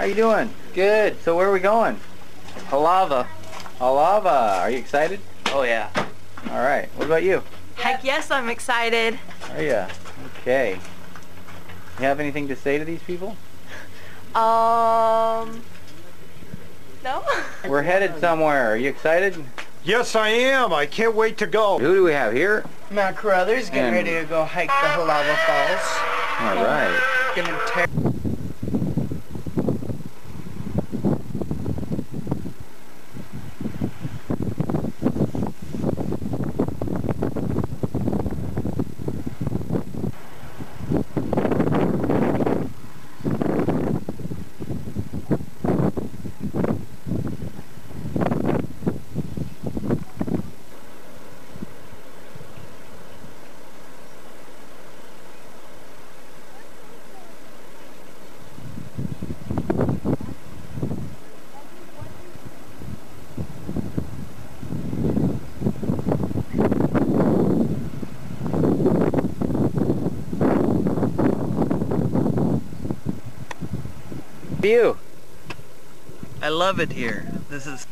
How you doing? Good. So where are we going? Kolapa. Kolapa. Are you excited? Oh yeah. All right. What about you? Heck yes, I'm excited. Are you? Okay. You have anything to say to these people? No? We're headed somewhere. Are you excited? Yes, I am. I can't wait to go. Who do we have here? Matt Carruthers getting ready to go hike the Kolapa Falls. All right. Gonna tear. You. I love it here. This is...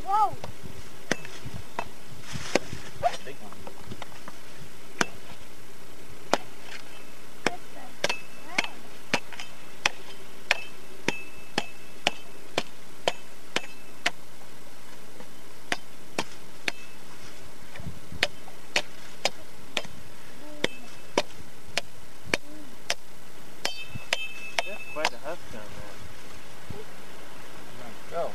Whoa! Big one. That's quite a husk down there. Let's go.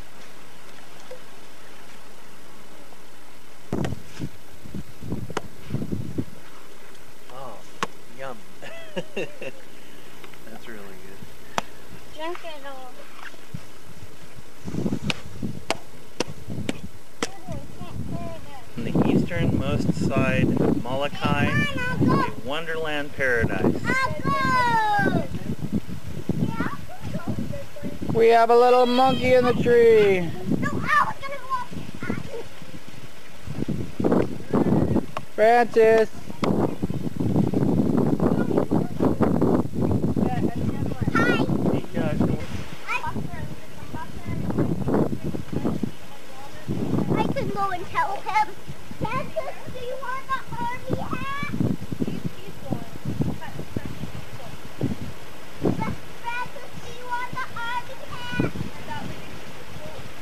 Oh, yum. That's really good. Drink it all. On the easternmost side of Molokai, a wonderland paradise. We have a little monkey in the tree. No, I was gonna go up. Francis. Hi. Hey, Joshua. I can go and tell him. Francis, do you want the army hat? He's going. Francis, do you want the army hat?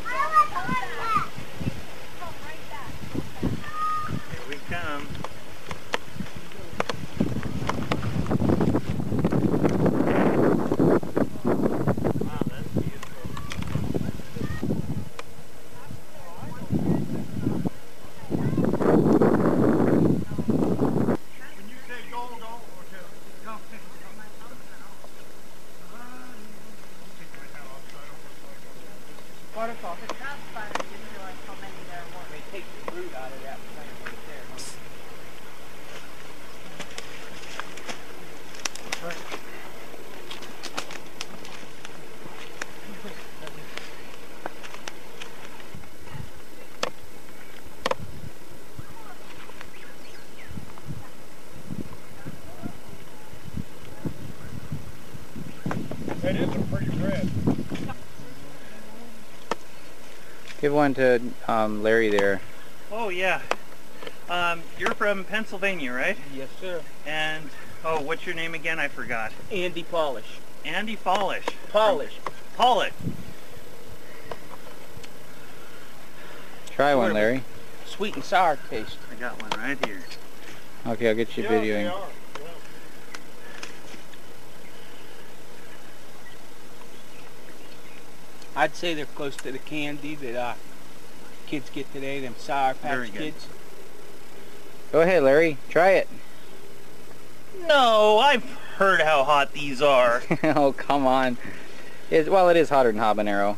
I want the army hat. Come right back. Here we come. Wow, that's beautiful. When you say go, go, or go. Waterfall. The top spider didn't realize how many there were. They take the root out of that plant right there. That is a pretty red. Give one to Larry there. Oh, yeah. You're from Pennsylvania, right? Yes, sir. And, oh, what's your name again? I forgot. Andy Polish. Andy Polish. Polish. Pollock. Try one, Larry. Sweet and sour taste. I got one right here. Okay, I'll get you Yeah, videoing. they are. Yeah. I'd say they're close to the candy that kids get today, them Sour Very Patch good. Kids. Go ahead, Larry. Try it. No, I've heard how hot these are. Oh, come on. Well, it is hotter than habanero.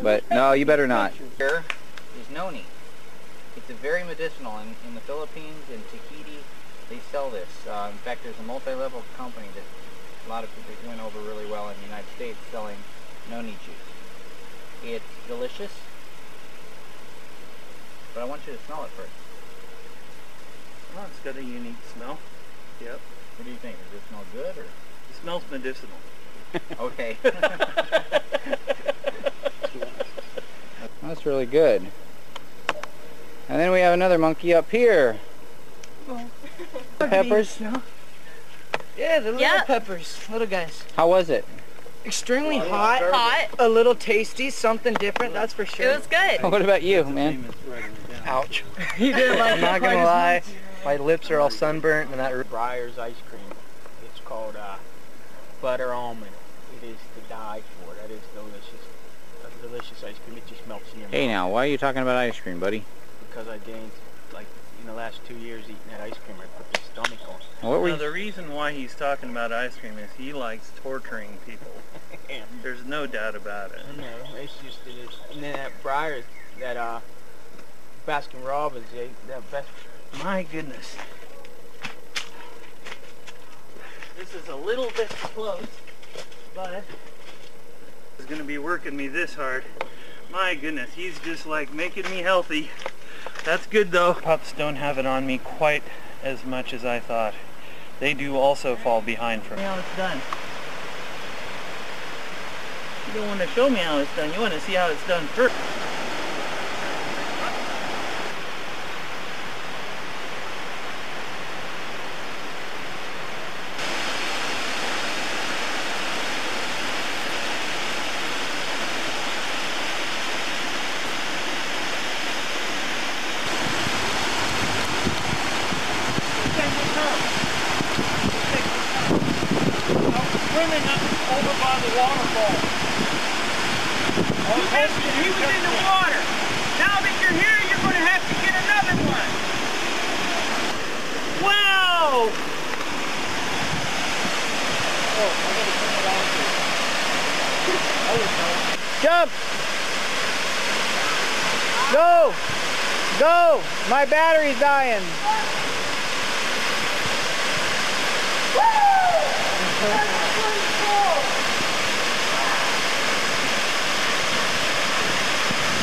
But no, you better not. Here is noni. It's a very medicinal. In the Philippines, in Tahiti, they sell this. In fact, there's a multi-level company that a lot of people went over really well in the United States selling noni juice. It's delicious, but I want you to smell it first. Oh, it's got a unique smell. Yep. What do you think? Does it smell good or? It smells medicinal. Okay. That's really good. And then we have another monkey up here. Peppers? Yeah, the little peppers, little guys. How was it? Extremely hot. Hot. A little tasty, something different, that's for sure. It was good. What about you, man? Ouch. You didn't like I'm not gonna lie, my lips are all sunburnt and that Breyer's ice cream. It's called butter almond. It is to die for. That is delicious. A delicious ice cream. It just melts in your mouth. Hey now, why are you talking about ice cream, buddy? Because I gained, like, in the last 2 years eating that ice cream, I put my stomach on. What were Now, you? the reason why he's talking about ice cream is he likes torturing people. There's no doubt about it. No, it's just, it is. And then that Breyer's, that Baskin Robbins, that best. My goodness. This is a little bit close, but he's going to be working me this hard. My goodness, he's just like making me healthy. That's good though. Pups don't have it on me quite as much as I thought. They do also fall behind from me. How it's done. You don't want to show me how it's done. You want to see how it's done first. Swimming over by the waterfall. You mentioned he was in the water. Now that you're here, you're going to have to get another one. Wow! Jump! Go! Go! My battery's dying.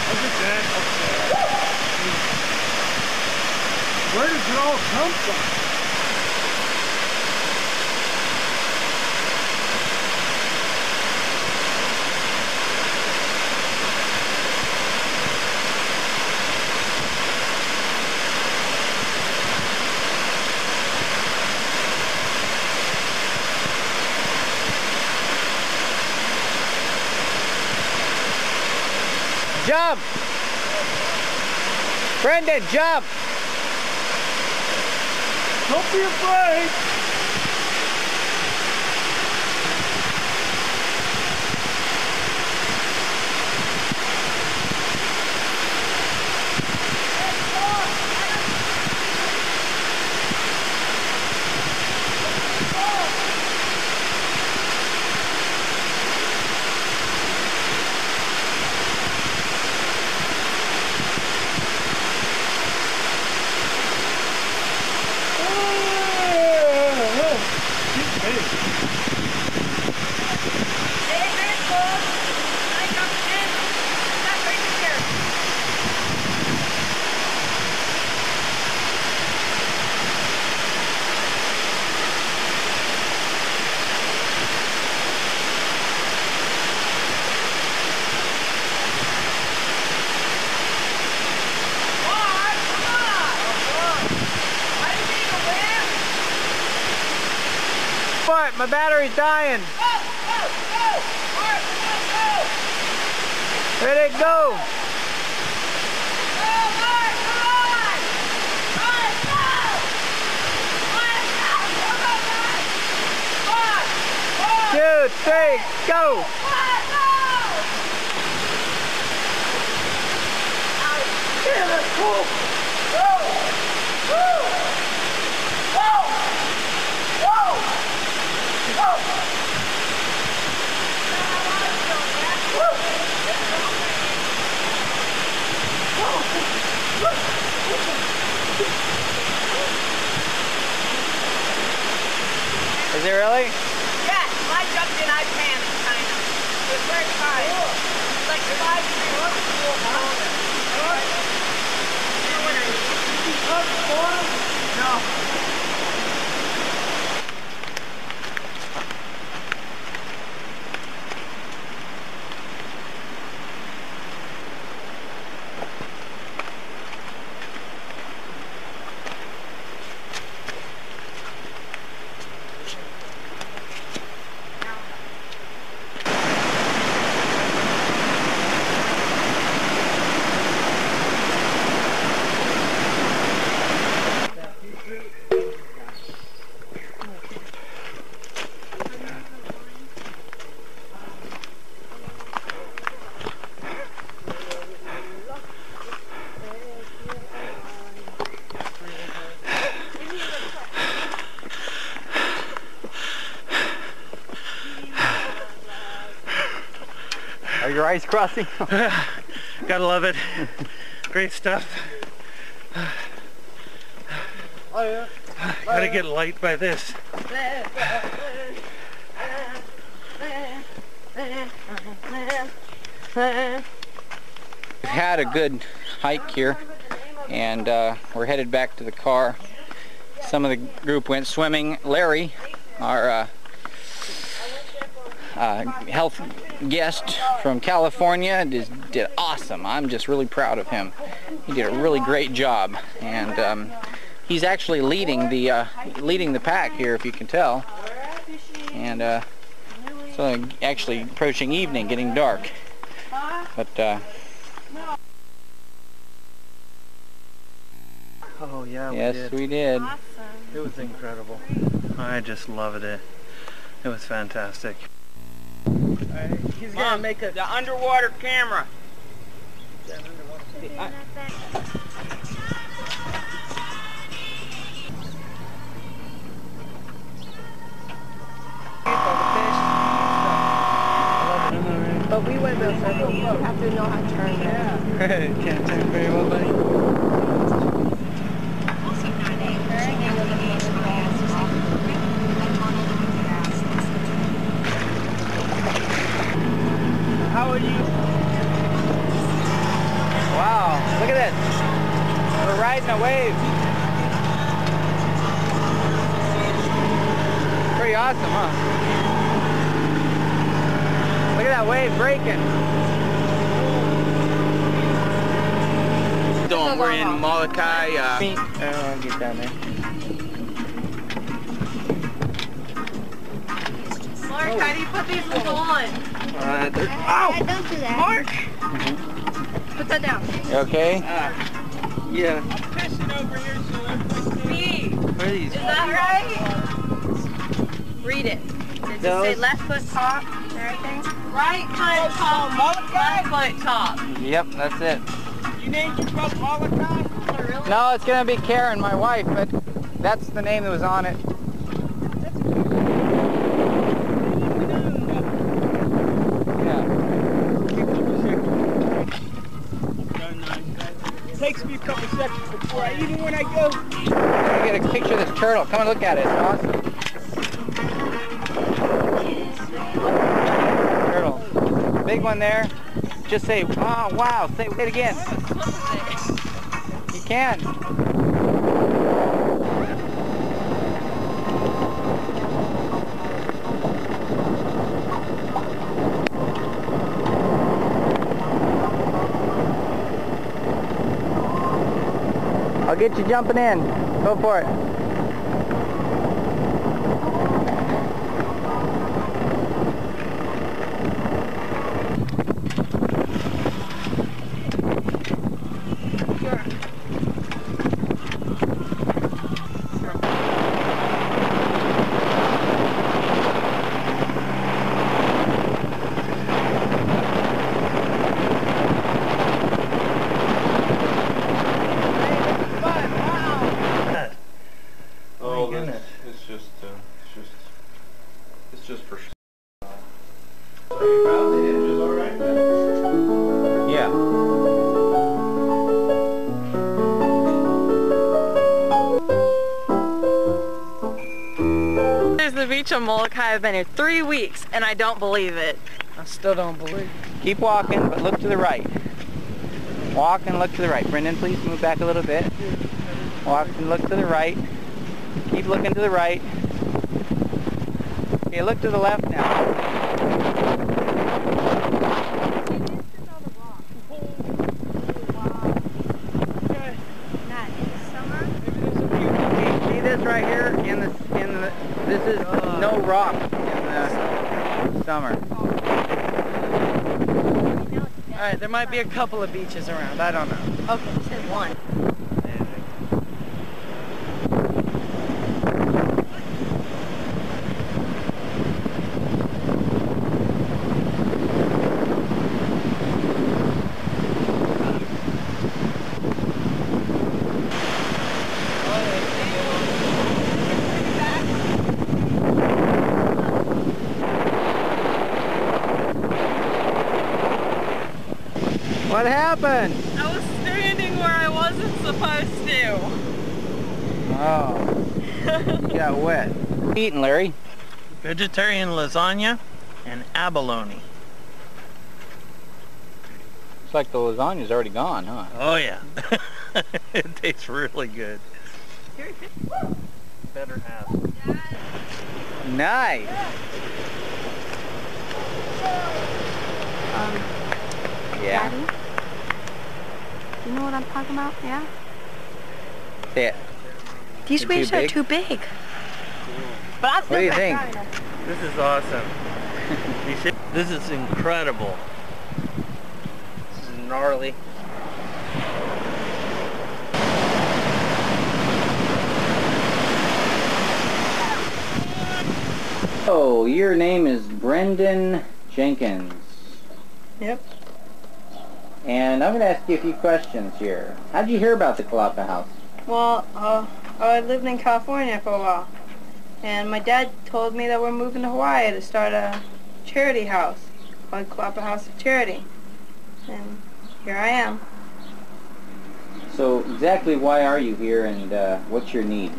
Look at that up there. Where does it all come from? Jump! Brendan, jump! Don't be afraid. What? My battery's dying. Where'd it go? Two, three, go! Is it really? Yes. sky pants, kind of. It was very high. It's like 5 feet. You know what I mean? No. Are your eyes crossing? Gotta love it. Great stuff. Oh yeah. Gotta get light by this. We've had a good hike here, and we're headed back to the car. Some of the group went swimming. Larry, our health guest from California, did awesome. I'm just really proud of him. He did a really great job, and he's actually leading the pack here, if you can tell. And so actually approaching evening, getting dark. But Oh yeah, yes, we did. Awesome. It was incredible. I just loved it. It was fantastic. He's gonna make the underwater camera. But we went real circle. You have to know how to turn there. Can't turn very well, buddy. How are you? Wow, look at this. We're riding a wave. Pretty awesome, huh? Look at that wave breaking. We're in Molokai. I'll get down there. Mark, how do you put these ones on? Don't do that. Mark! Put that down. You okay? Yeah. Pissing over here, so Me. Where are these? Is that right? Read it. Does it say left foot top and everything? Right foot top, left foot top. Yep, that's it. You named your boat Molokai? Oh, really? No, it's gonna be Karen, my wife, but that's the name that was on it. Takes me a couple seconds before I eat it when I go. Let me get a picture of this turtle. Come and look at it. It's awesome. Turtle. Big one there. Just say, oh, wow. Say it again. You can. I'll get you jumping in. Go for it. Just for Yeah. here's the beach on Molokai. I've been here 3 weeks and I don't believe it. I still don't believe. Keep walking, but look to the right. Walk and look to the right. Brendan, please move back a little bit. Walk and look to the right. Keep looking to the right. Okay, look to the left now. See this right here this is no rock in the summer. Alright, there might be a couple of beaches around. I don't know. Okay, it says one. What happened? I was standing where I wasn't supposed to. Oh, you got wet. What are you eating, Larry? Vegetarian lasagna and abalone. Looks like the lasagna's already gone, huh? Oh yeah. It tastes really good. Better half. Nice. Yeah. Daddy? You know what I'm talking about? Yeah? Say it. These They're waves too are big? too big. But I What do you think? This is awesome. This is incredible. This is gnarly. Oh, your name is Brendan Jenkins. Yep. And I'm going to ask you a few questions here. How did you hear about the Kolapa house? Well, I lived in California for a while. And my dad told me that we're moving to Hawaii to start a charity house called Kolapa House of Charity. And here I am. So exactly why are you here, and what's your need?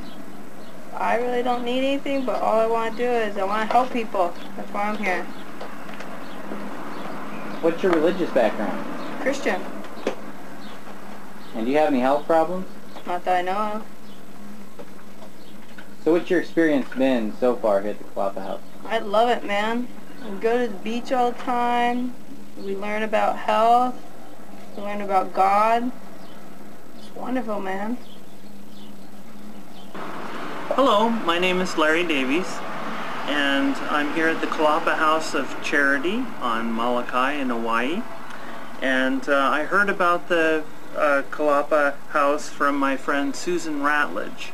I really don't need anything, but all I want to do is I want to help people. That's why I'm here. What's your religious background? Christian. And do you have any health problems? Not that I know of. So what's your experience been so far here at the Kolapa house? I love it, man. We go to the beach all the time. We learn about health. We learn about God. It's wonderful, man. Hello, my name is Larry Davies, and I'm here at the Kolapa House of Charity on Molokai in Hawaii. And I heard about the Kolapa House from my friend Susan Ratledge.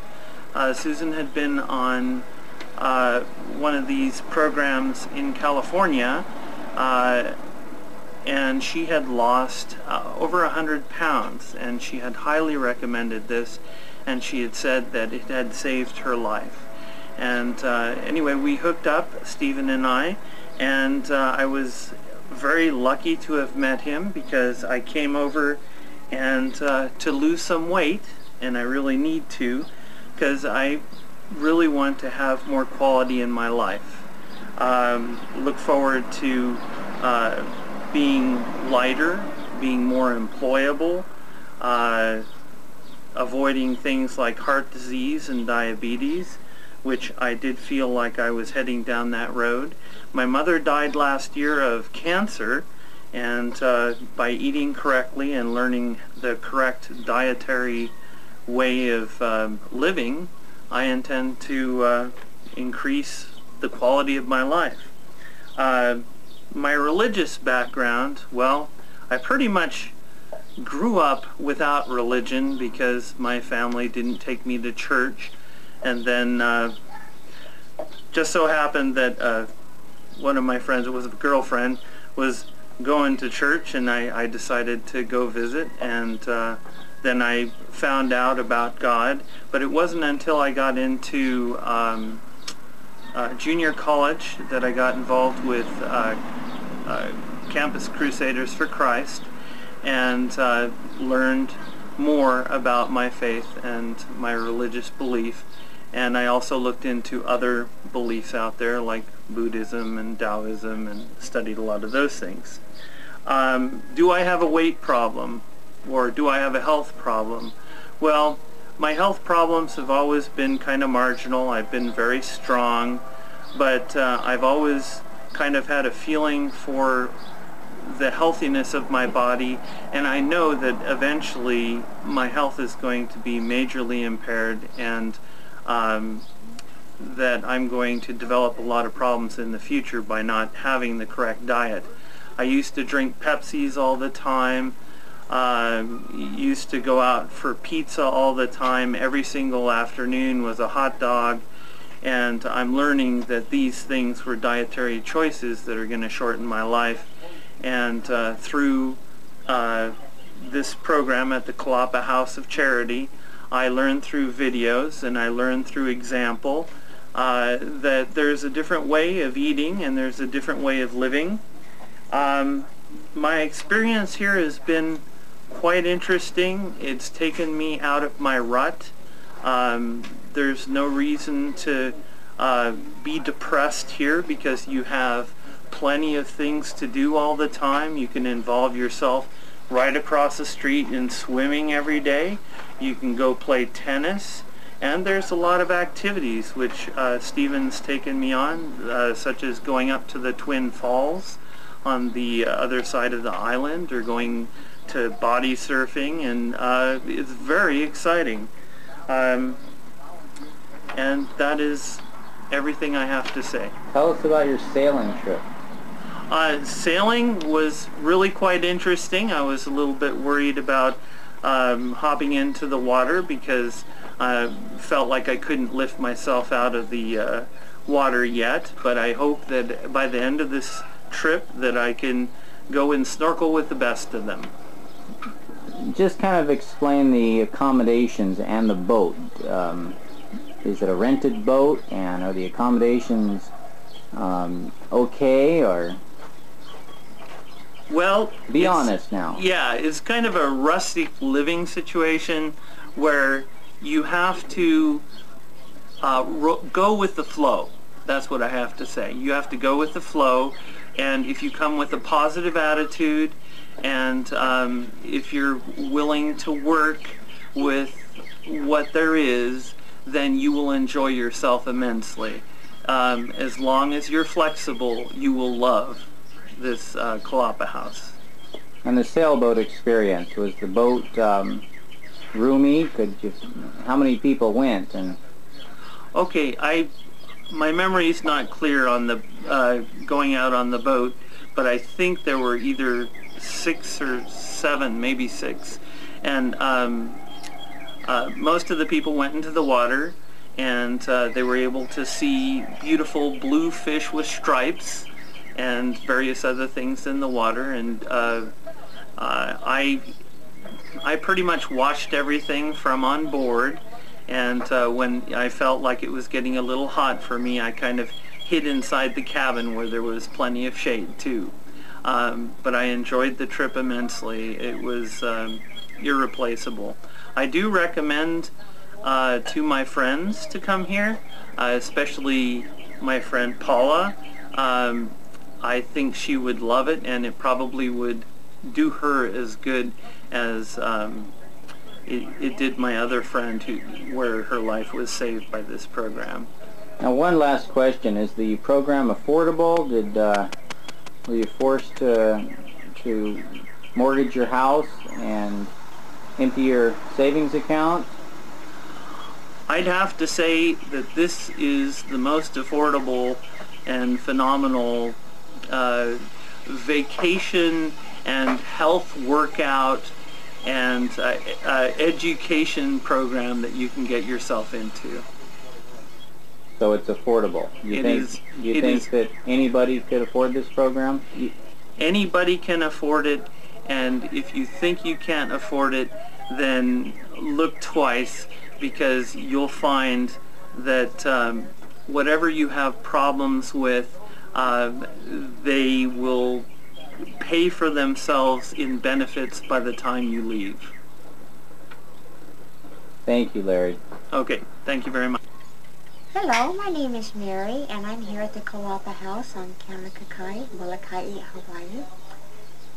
Susan had been on one of these programs in California, and she had lost over 100 pounds, and she had highly recommended this, and she had said that it had saved her life. And anyway, we hooked up, Stephen and I, and I was very lucky to have met him, because I came over and to lose some weight, and I really need to, because I really want to have more quality in my life. Look forward to being lighter, being more employable, avoiding things like heart disease and diabetes, which I did feel like I was heading down that road. My mother died last year of cancer, and by eating correctly and learning the correct dietary way of living, I intend to increase the quality of my life. My religious background, well, I pretty much grew up without religion because my family didn't take me to church, and then just so happened that one of my friends, it was a girlfriend, was going to church, and I decided to go visit, and then I found out about God. But it wasn't until I got into junior college that I got involved with Campus Crusaders for Christ, and learned more about my faith and my religious belief. And I also looked into other beliefs out there like Buddhism and Taoism, and studied a lot of those things. Do I have a weight problem, or do I have a health problem? Well, my health problems have always been kind of marginal. I've been very strong, but I've always kind of had a feeling for the healthiness of my body, and I know that eventually my health is going to be majorly impaired, and that I'm going to develop a lot of problems in the future by not having the correct diet. I used to drink Pepsis all the time, used to go out for pizza all the time. Every single afternoon was a hot dog, and I'm learning that these things were dietary choices that are going to shorten my life. And through this program at the Kolapa House of Charity, I learned through videos and I learned through example that there's a different way of eating and there's a different way of living. My experience here has been quite interesting. It's taken me out of my rut. There's no reason to be depressed here because you have plenty of things to do all the time. You can involve yourself right across the street in swimming every day. You can go play tennis, and there's a lot of activities which Stephen's taken me on, such as going up to the Twin Falls on the other side of the island, or going to body surfing, and it's very exciting. And that is everything I have to say. Tell us about your sailing trip. Sailing was really quite interesting. I was a little bit worried about hopping into the water because I felt like I couldn't lift myself out of the water yet, but I hope that by the end of this trip that I can go and snorkel with the best of them. Just kind of explain the accommodations and the boat. Is it a rented boat, and are the accommodations okay, or? Well, be honest now. Yeah, it's kind of a rustic living situation where you have to go with the flow. That's what I have to say. You have to go with the flow, and if you come with a positive attitude, and if you're willing to work with what there is, then you will enjoy yourself immensely. As long as you're flexible, you will love this Kolapa house. And the sailboat experience, was the boat roomy? How many people went? And okay, my memory is not clear on the going out on the boat, but I think there were either 6 or 7, maybe 6, and most of the people went into the water, and they were able to see beautiful blue fish with stripes and various other things in the water, and I pretty much watched everything from on board, and when I felt like it was getting a little hot for me, I kind of hid inside the cabin where there was plenty of shade too. But I enjoyed the trip immensely. It was irreplaceable. I do recommend to my friends to come here, especially my friend Paula. I think she would love it, and it probably would do her as good as it did my other friend where her life was saved by this program. Now, one last question. Is the program affordable? Were you forced to mortgage your house and empty your savings account? I'd have to say that this is the most affordable and phenomenal vacation and health workout and education program that you can get yourself into. So it's affordable. You think that anybody could afford this program? Anybody can afford it, and if you think you can't afford it, then look twice, because you'll find that whatever you have problems with, they will pay for themselves in benefits by the time you leave. Thank you, Larry. Okay, thank you very much. Hello, my name is Mary, and I'm here at the Kolapa house on Kaunakakai, Molokai, Hawaii.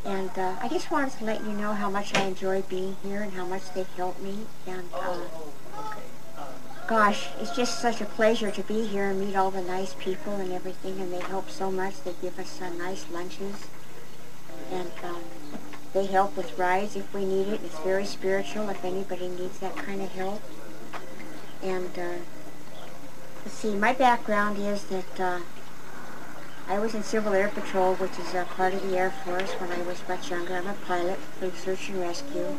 And I just wanted to let you know how much I enjoy being here and how much they've helped me. And gosh, it's just such a pleasure to be here and meet all the nice people and everything. And they help so much. They give us nice lunches. And they help with rides if we need it. It's very spiritual if anybody needs that kind of help. And let's see, my background is that I was in Civil Air Patrol, which is a part of the Air Force when I was much younger. I'm a pilot for search and rescue.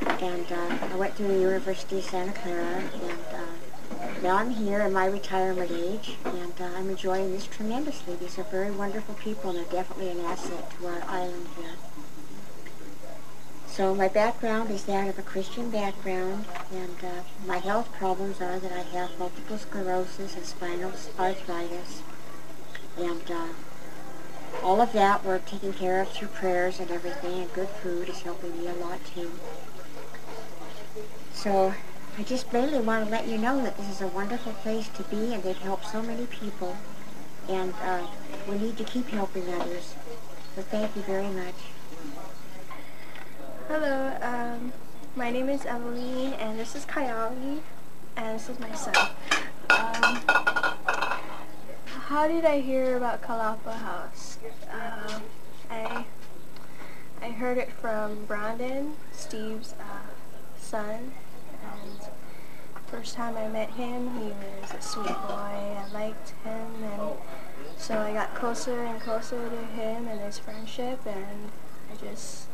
And I went through the University of Santa Clara, and now I'm here in my retirement age, and I'm enjoying this tremendously. These are very wonderful people, and they're definitely an asset to our island here. So my background is that of a Christian background, and my health problems are that I have multiple sclerosis and spinal arthritis. And all of that we're taking care of through prayers and everything, and good food is helping me a lot too. So I just mainly want to let you know that this is a wonderful place to be, and they've helped so many people, and we need to keep helping others. So thank you very much. Hello, my name is Evelyn, and this is Kayali, and this is my son. How did I hear about Kolapa House? I heard it from Brandon, Steve's son, and first time I met him, he was a sweet boy. I liked him, and so I got closer and closer to him and his friendship, and I just,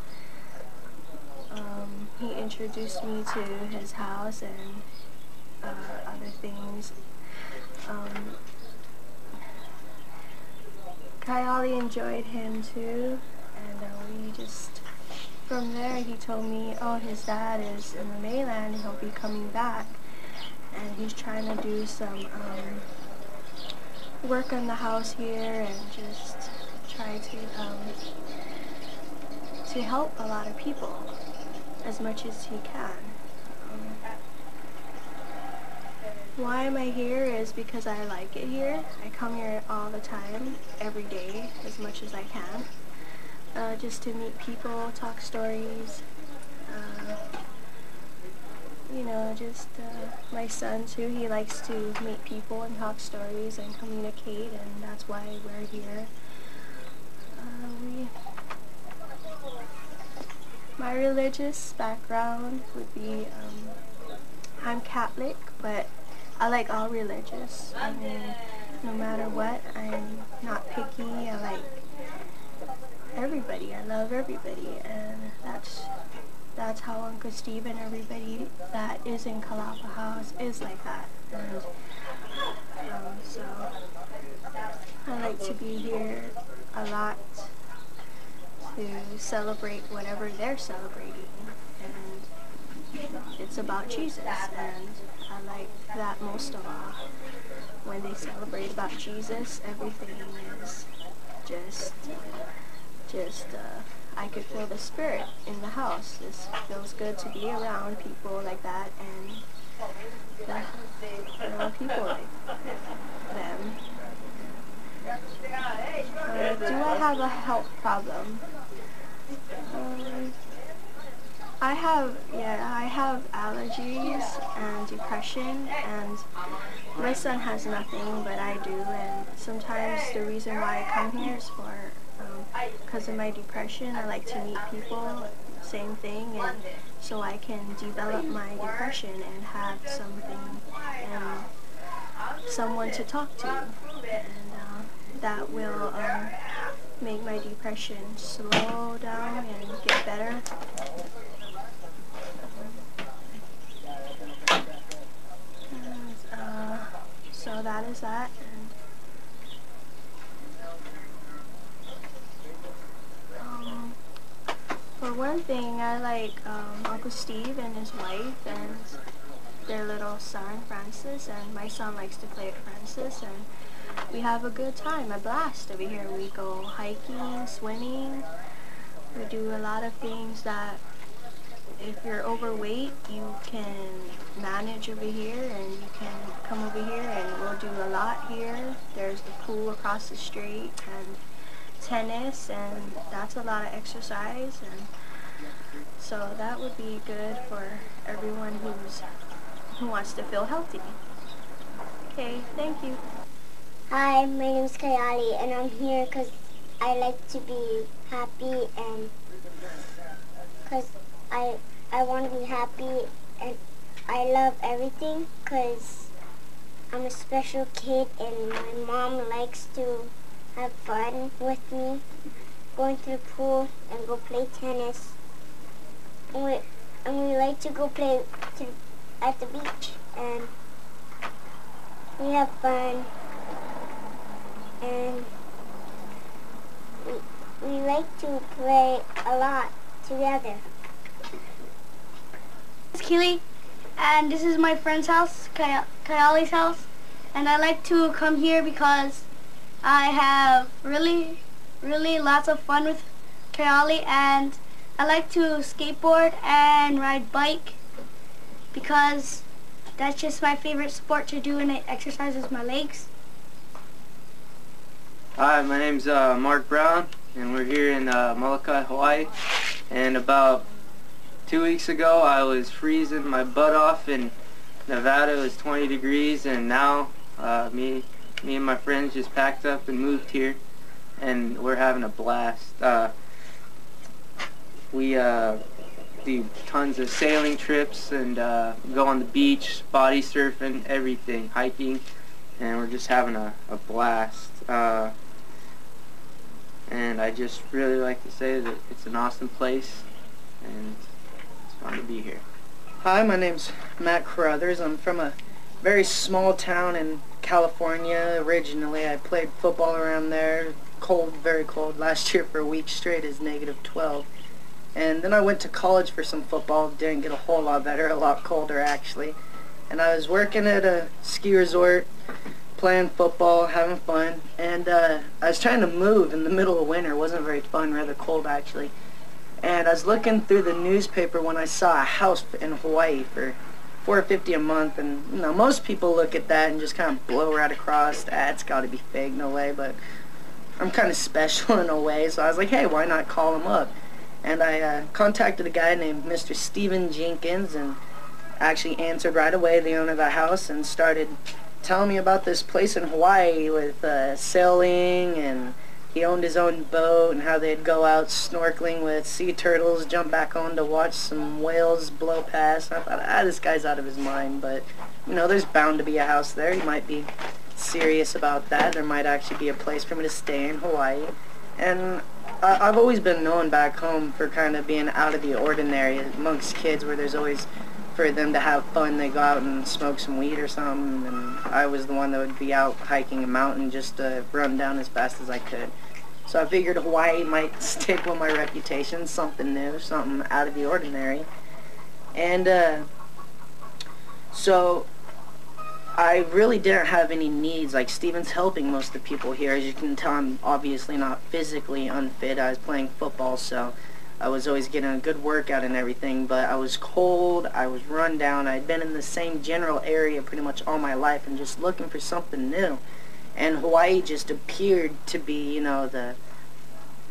he introduced me to his house and other things. Kayali enjoyed him too, and we just, from there he told me, oh, his dad is in the mainland and he'll be coming back, and he's trying to do some work on the house here and just try to help a lot of people as much as he can. Why am I here is because I like it here. I come here all the time, every day, as much as I can, just to meet people, talk stories, you know, just my son too, he likes to meet people and talk stories and communicate, and that's why we're here. My religious background would be, I'm Catholic, but I like all religious. I mean, no matter what, I'm not picky. I like everybody. I love everybody, and that's how Uncle Steve and everybody that is in Kolapa House is like that. And so I like to be here a lot to celebrate whatever they're celebrating, and it's about Jesus, and I like that most of all. When they celebrate about Jesus, everything is just I could feel the spirit in the house. It feels good to be around people like that, and around people like them. Do I have a health problem? I have allergies and depression, and my son has nothing, but I do, and sometimes the reason why I come here is for because of my depression. I like to meet people, same thing, and so I can develop my depression and have something and someone to talk to, and that will make my depression slow down and get better. So that is that. And, for one thing, I like Uncle Steve and his wife and their little son, Francis, and my son likes to play with Francis, and we have a good time, a blast over here. We go hiking, swimming, we do a lot of things that if you're overweight, you can manage over here and you can come over here and we'll do a lot here. There's the pool across the street and tennis, and that's a lot of exercise, and so that would be good for everyone who wants to feel healthy. Okay, thank you. Hi, my name is Kayali, and I'm here because I like to be happy, and because I want to be happy, and I love everything because I'm a special kid, and my mom likes to have fun with me, going to the pool and go play tennis, and we like to go play at the beach, and we have fun, and we like to play a lot together. It's Keely, and this is my friend's house, Kayali's house, and I like to come here because I have really lots of fun with Kayali, and I like to skateboard and ride bike because that's just my favorite sport to do, and it exercises my legs. Hi, my name's Mark Brown, and we're here in Molokai, Hawaii. And about 2 weeks ago, I was freezing my butt off in Nevada. It was 20 degrees, and now me and my friends just packed up and moved here, and we're having a blast. We do tons of sailing trips and go on the beach, body surfing, everything, hiking, and we're just having a blast. And I just really like to say that it's an awesome place, and it's fun to be here. Hi, my name's Matt Carruthers. I'm from a very small town in California originally. I played football around there. Cold, very cold. Last year for a week straight is -12. And then I went to college for some football. Didn't get a whole lot better, a lot colder actually. And I was working at a ski resort, playing football, having fun. And I was trying to move in the middle of winter. It wasn't very fun, rather cold actually. And I was looking through the newspaper when I saw a house in Hawaii for $450 a month, and you know, most people look at that and just kind of blow right across. It's got to be fake, no way. But I'm kind of special in a way, so I was like, hey, why not call him up? And I contacted a guy named Mr. Steven Jenkins, and actually answered right away, the owner of the house, and started telling me about this place in Hawaii with sailing, and he owned his own boat, and how they'd go out snorkeling with sea turtles, jump back on to watch some whales blow past. And I thought, this guy's out of his mind, but you know, there's bound to be a house there. He might be serious about that. There might actually be a place for me to stay in Hawaii. And I've always been known back home for kind of being out of the ordinary amongst kids, where there's always, for them to have fun, they go out and smoke some weed or something, and I was the one that would be out hiking a mountain just to run down as fast as I could. So I figured Hawaii might stick with my reputation, something new, something out of the ordinary. And so I really didn't have any needs. Like, Steven's helping most of the people here. As you can tell, I'm obviously not physically unfit. I was playing football, so I was always getting a good workout and everything, but I was cold, I was run down. I'd been in the same general area pretty much all my life and just looking for something new. And Hawaii just appeared to be, you know, the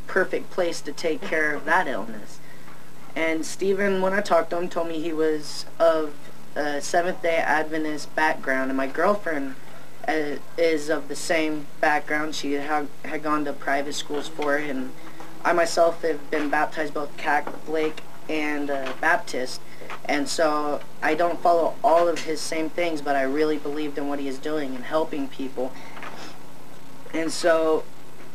perfect place to take care of that illness. And Steven, when I talked to him, told me he was of a Seventh-day Adventist background, and my girlfriend is of the same background. She had gone to private schools for it, and I myself have been baptized both Catholic and Baptist, and so I don't follow all of his same things, but I really believed in what he is doing and helping people. And so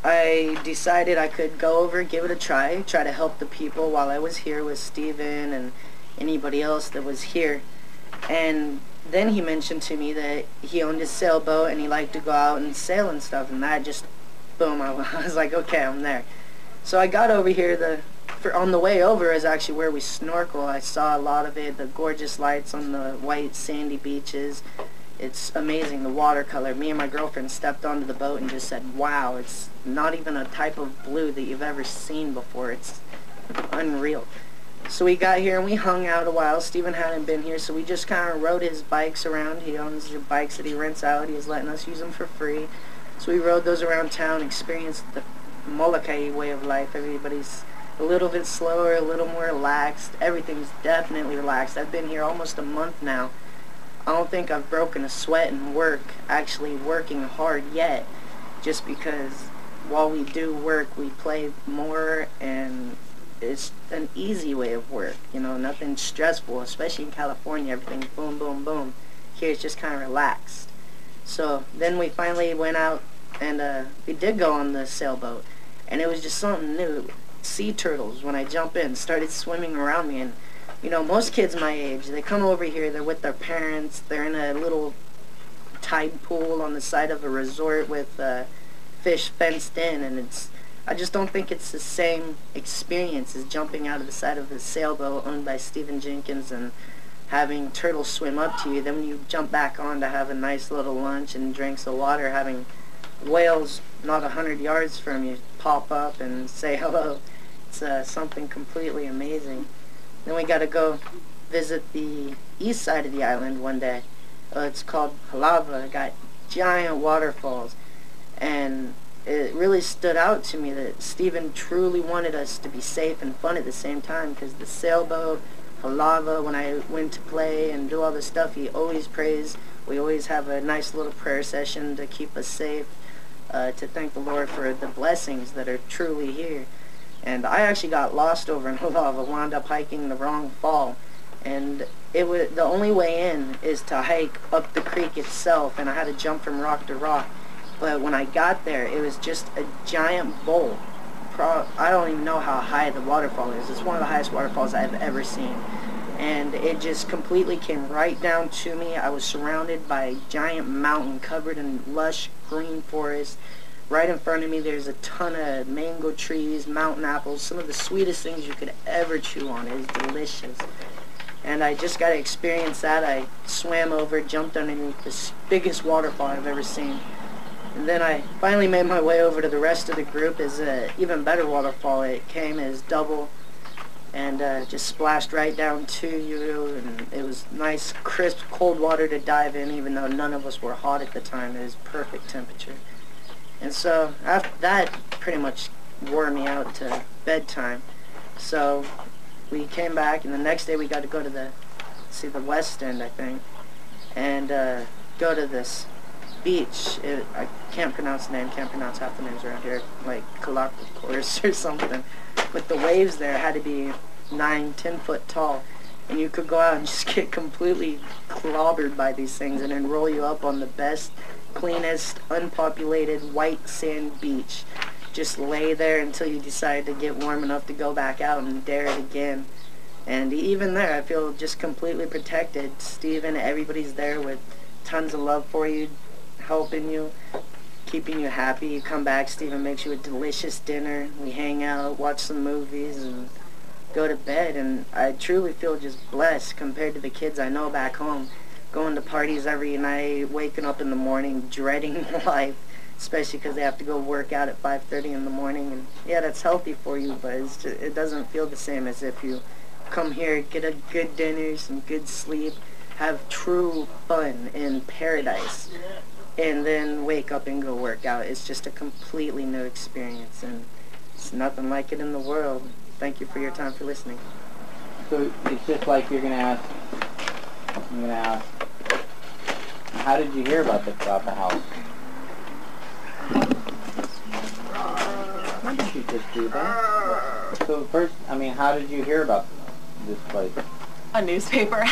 I decided I could go over, give it a try to help the people while I was here with Steven and anybody else that was here. And then he mentioned to me that he owned his sailboat and he liked to go out and sail and stuff, and that just, boom, I was like, okay, I'm there. So I got over here. On the way over is actually where we snorkel. I saw a lot of it, the gorgeous lights on the white sandy beaches. It's amazing, the watercolor. Me and my girlfriend stepped onto the boat and just said, wow, it's not even a type of blue that you've ever seen before. It's unreal. So we got here and we hung out a while. Steven hadn't been here, so we just kind of rode his bikes around. He owns the bikes that he rents out. He was letting us use them for free. So we rode those around town, experienced the Molokai way of life. Everybody's a little bit slower, a little more relaxed. Everything's definitely relaxed. I've been here almost a month now. I don't think I've broken a sweat in work, actually working hard yet, just because while we do work, we play more, and it's an easy way of work, you know, nothing stressful, especially in California. Everything's boom, boom, boom. Here it's just kind of relaxed. So then we finally went out, and we did go on the sailboat, and it was just something new. Sea turtles, when I jump in, started swimming around me, and you know, most kids my age, they come over here, they're with their parents, they're in a little tide pool on the side of a resort with fish fenced in, and I just don't think it's the same experience as jumping out of the side of a sailboat owned by Jenkins and having turtles swim up to you. Then when you jump back on to have a nice little lunch and drinks of water, having whales not 100 yards from you pop up and say hello. It's something completely amazing. Then we got to go visit the east side of the island one day. It's called Kolapa. It got giant waterfalls, and it really stood out to me that Steven truly wanted us to be safe and fun at the same time, because the sailboat, Kolapa, when I went to play and do all this stuff, he always prays. We always have a nice little prayer session to keep us safe, to thank the Lord for the blessings that are truly here. And I actually got lost over in Kolapa, wound up hiking the wrong fall, and it was the only way in is to hike up the creek itself, and I had to jump from rock to rock. But when I got there, it was just a giant bowl. I don't even know how high the waterfall is. It's one of the highest waterfalls I've ever seen. And it just completely came right down to me. I was surrounded by a giant mountain covered in lush green forest. Right in front of me, there's a ton of mango trees, mountain apples, some of the sweetest things you could ever chew on. It is delicious. And I just got to experience that. I swam over, jumped underneath the biggest waterfall I've ever seen. And then I finally made my way over to the rest of the group. It's an even better waterfall. It came as double and just splashed right down to you. And it was nice, crisp, cold water to dive in, even though none of us were hot at the time. It was perfect temperature. And so after that, pretty much wore me out to bedtime. So we came back, and the next day we got to go to the West End, I think, and go to this beach. I can't pronounce the name, can't pronounce half the names around here, like Kolapa, of course, or something. But the waves there had to be 9-10 foot tall, and you could go out and just get completely clobbered by these things and then roll you up on the best, cleanest, unpopulated white sand beach. Just lay there until you decide to get warm enough to go back out and dare it again. And even there, I feel just completely protected. Steven, everybody's there with tons of love for you, helping you, keeping you happy. You come back, Steven makes you a delicious dinner. We hang out, watch some movies, and go to bed. And I truly feel just blessed compared to the kids I know back home, going to parties every night, waking up in the morning, dreading life, especially because they have to go work out at 5:30 in the morning. And yeah, that's healthy for you, but it doesn't feel the same as if you come here, get a good dinner, some good sleep, have true fun in paradise, and then wake up and go work out. It's just a completely new experience, and it's nothing like it in the world. Thank you for your time for listening. So it's just like you're gonna ask, how did you hear about the Kolapa house? Why did you just do that? So first, I mean, how did you hear about this place? A newspaper.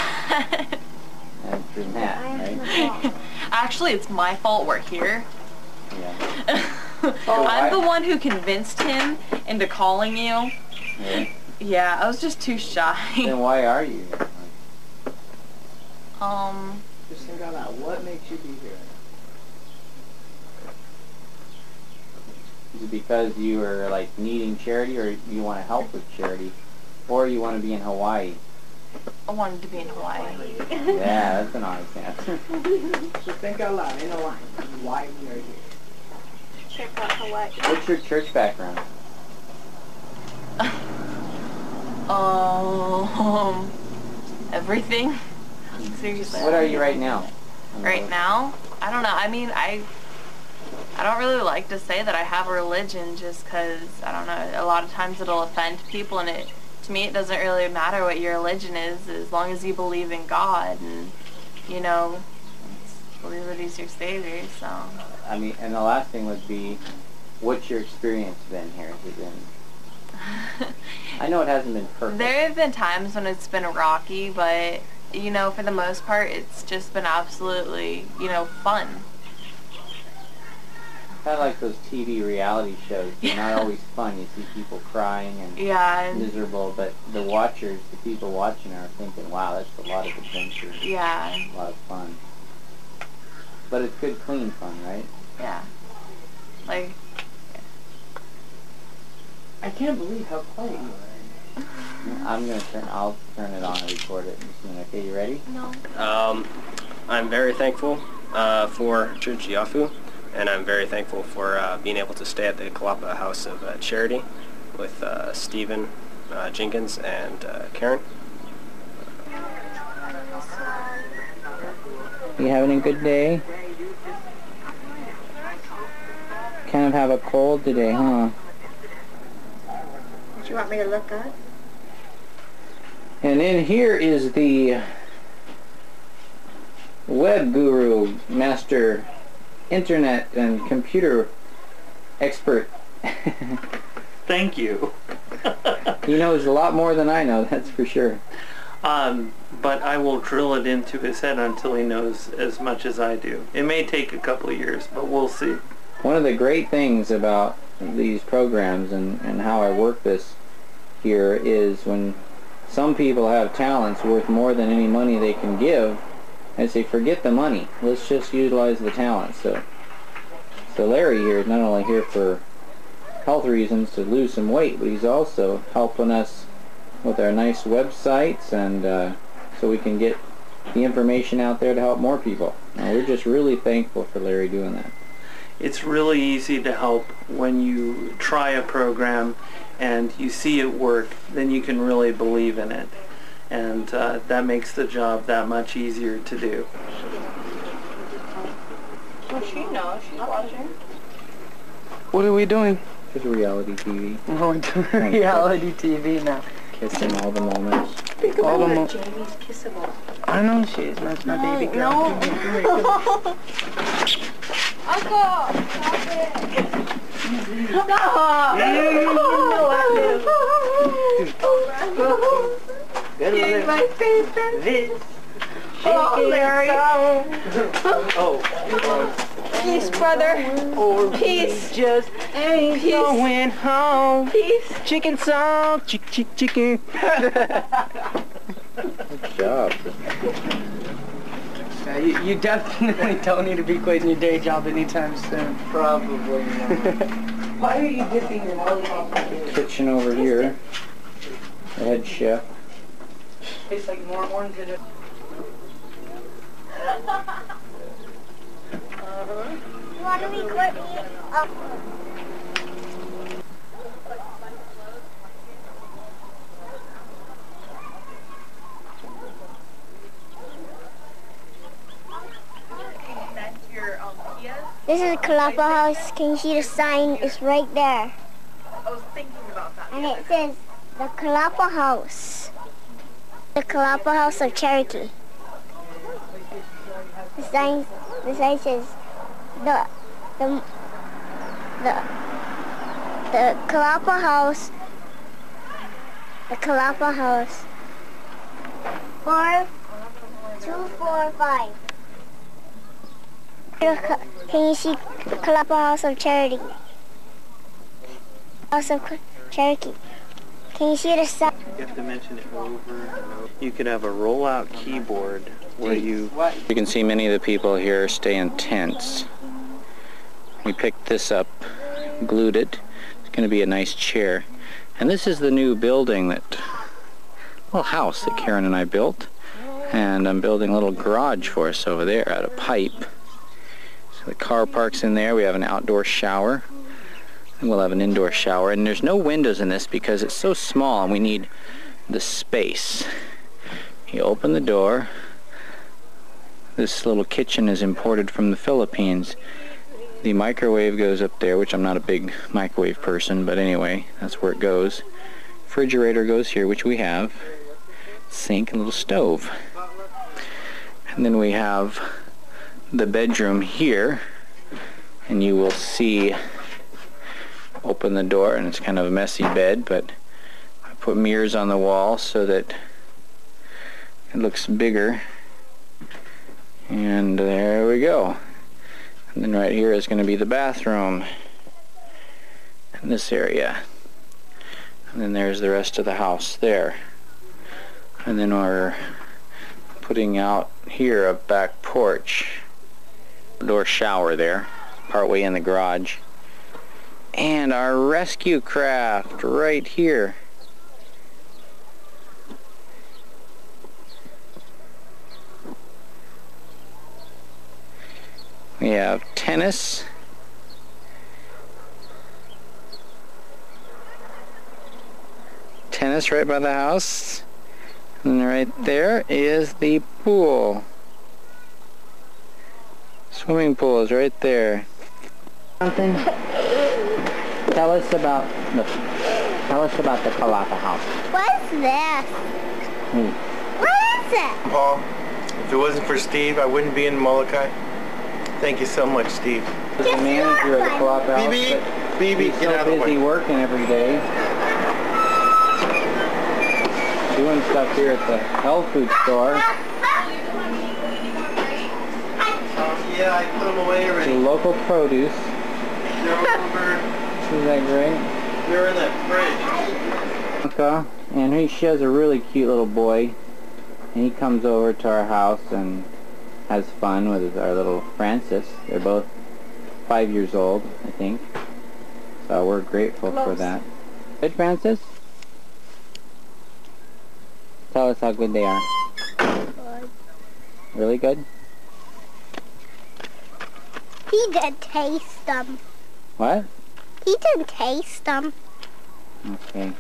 And through Matt, right? Actually, it's my fault we're here. Yeah. I'm the one who convinced him into calling you. Really? Yeah, I was just too shy. Then why are you here? Just think out loud. What makes you be here? Is it because you are like needing charity, or you want to help with charity, or you want to be in Hawaii? I wanted to be in Hawaii. Yeah, that's an honest answer. So think out loud, in a line. Why we are here? Check out Hawaii. What's your church background? Everything. Seriously. What are you right now? Right now? I don't know. I mean, I don't really like to say that I have a religion just because, I don't know, a lot of times it'll offend people, and to me it doesn't really matter what your religion is as long as you believe in God and, you know, believe that He's your Savior, so. I mean, and the last thing would be, what's your experience been here? Has it been... I know it hasn't been perfect. There have been times when it's been rocky, but, you know, for the most part, it's just been absolutely, you know, fun. Kind of like those TV reality shows. They're not always fun. You see people crying and miserable, but the watchers, the people watching are thinking, wow, that's a lot of adventure. Yeah. A lot of fun. But it's good, clean fun, right? Yeah. Like... I can't believe how quiet you are. I'll turn it on and record it soon. Okay, you ready? No. I'm very thankful for Church Yafu, and I'm very thankful for being able to stay at the Kolapa House of Charity with Stephen Jenkins and Karen. You having a good day? Kind of have a cold today, huh? Do you want me to look up? And in here is the web guru, master internet and computer expert. Thank you. He knows a lot more than I know, that's for sure. But I will drill it into his head until he knows as much as I do. It may take a couple of years, but we'll see. One of the great things about these programs and how I work this here is when some people have talents worth more than any money they can give, I say forget the money, let's just utilize the talent. So Larry here is not only here for health reasons to lose some weight, but he's also helping us with our nice websites and so we can get the information out there to help more people. Now, we're just really thankful for Larry doing that. It's really easy to help when you try a program and you see it work, then you can really believe in it. And that makes the job that much easier to do. Well, she knows. She's watching. What are we doing? Just reality TV. Oh, we're doing reality TV now. Kissing all the moments. Think all about the what Jamie's kissable. I know she is. That's my baby girl. No. Uncle, stop it. Stop. You know I do. He's my favorite. This. Oh, Larry. Oh. Peace, brother. Peace. Just ain't Peace. going home. Peace. Chicken song. Chicken. Good job. You definitely don't need to be quitting your day job anytime soon. Probably not. Why are you dipping your lollipop in the Kitchen over here. The head chef. Tastes like more orange than it. You want to record me? This is the Kolapa house. Can you see the sign? It's right there. I was thinking about that. And it says the Kolapa house. The Kolapa house of Cherokee. The sign says the Kolapa house. The Kolapa house. 4245. Can you see Kolapa House of Charity? House of Cherokee. Can you see the sign? You have to mention it over and over. You could have a rollout keyboard where you can see many of the people here stay in tents. We picked this up, glued it. It's going to be a nice chair. And this is the new building little house that Karen and I built. And I'm building a little garage for us over there out of pipe. The car parks in there. We have an outdoor shower, and we'll have an indoor shower. And there's no windows in this because it's so small, and we need the space. You open the door. This little kitchen is imported from the Philippines. The microwave goes up there, which I'm not a big microwave person, but anyway, that's where it goes. Refrigerator goes here, which we have. Sink and little stove. And then we have the bedroom here, and you will see, open the door, and it's kind of a messy bed, but I put mirrors on the wall so that it looks bigger. And there we go. And then right here is going to be the bathroom in this area. And then there's the rest of the house there. And then we're putting out here a back porch. Door shower there, partway in the garage. And our rescue craft right here. We have tennis. Tennis right by the house. And right there is the pool. Swimming pool is right there. Something. Tell us about the Kolapa house. What is this? What is it? Paul, if it wasn't for Steve, I wouldn't be in Molokai. Thank you so much, Steve. The manager of the Kolapa house. BB, get out of the way. He's so busy working every day. Doing stuff here at the health food store. Yeah, I put them away already. The local produce. They're over. Isn't that great? They're in that fridge. And she has a really cute little boy. And he comes over to our house and has fun with our little Francis. They're both 5 years old, I think. So we're grateful for that. Good, Francis? Tell us how good they are. Good. Really good? He did taste them. What? He didn't taste them. Okay.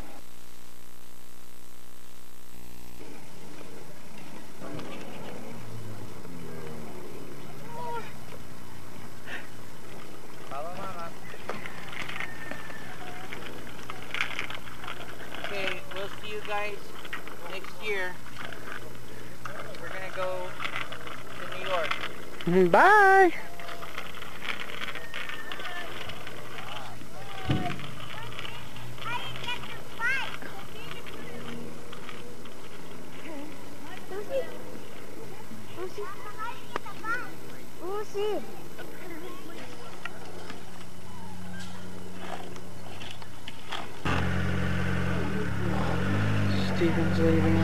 Okay, we'll see you guys next year. We're gonna go to New York. Bye. Steven's leaving.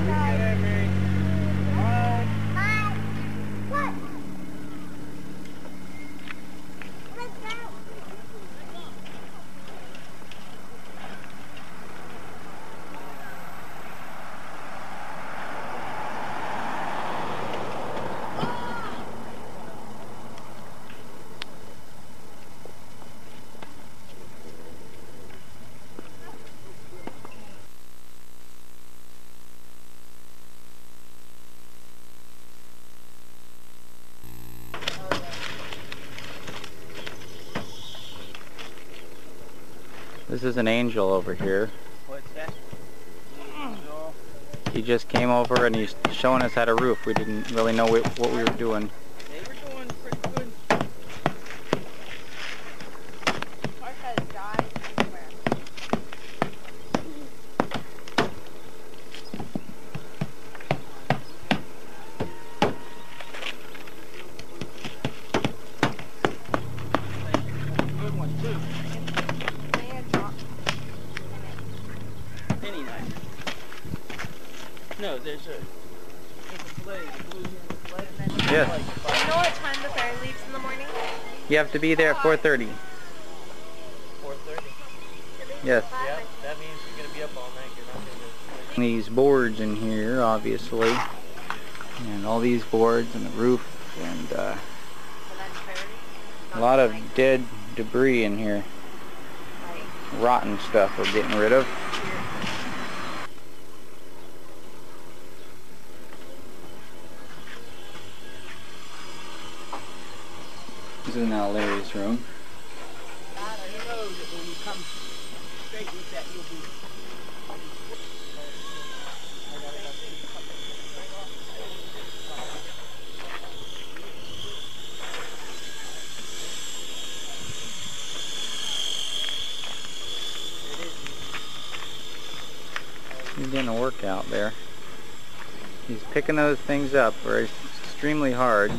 This is an angel over here. What's that? Angel. He just came over and he's showing us how to roof. We didn't really know what we were doing. They were doing pretty good. Ours has died everywhere. Good one too. Penny knife. No, there's a blade. Yes. Do you know what time the ferry leaves in the morning? You have to be there at 4:30. 4:30. Yes. Yeah, that means you're going to be up all night. You're not going to... These boards in here, obviously. And all these boards and the roof and a lot of dead debris in here. Rotten stuff we're getting rid of. This is now Larry's room. He's getting a workout there. He's picking those things up very extremely hard.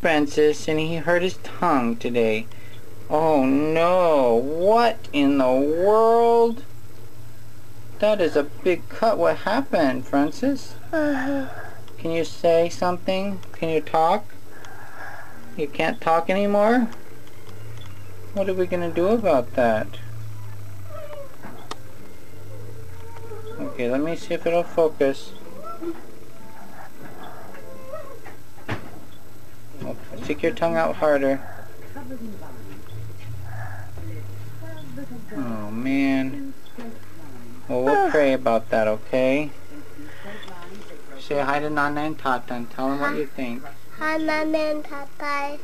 Francis, and he hurt his tongue today. Oh no, what in the world? That is a big cut. What happened, Francis? Can you say something? Can you talk? You can't talk anymore? What are we gonna do about that? Okay, let me see if it'll focus. Oh, stick your tongue out harder. Oh man. Well, we'll pray about that, okay? Say hi to Nana and Tata and tell them what you think. Hi, Nana and Tata.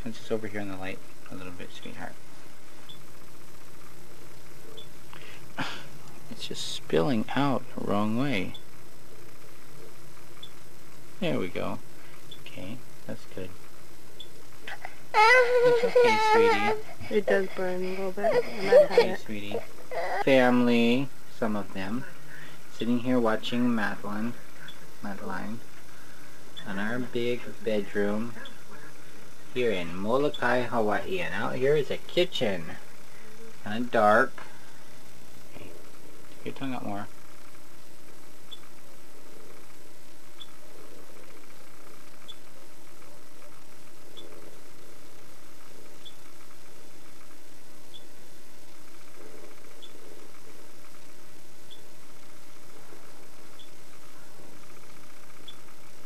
It's just over here in the light a little bit, sweetheart. It's just spilling out the wrong way. There we go. Okay, that's good. It's okay, sweetie. It does burn a little bit. Okay, sweetie. Family, some of them, sitting here watching Madeline in our big bedroom here in Molokai, Hawaii. And out here is a kitchen. Kind of dark. Okay, take your tongue out more.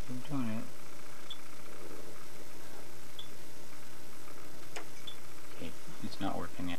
I'm doing it. Okay, it's not working yet.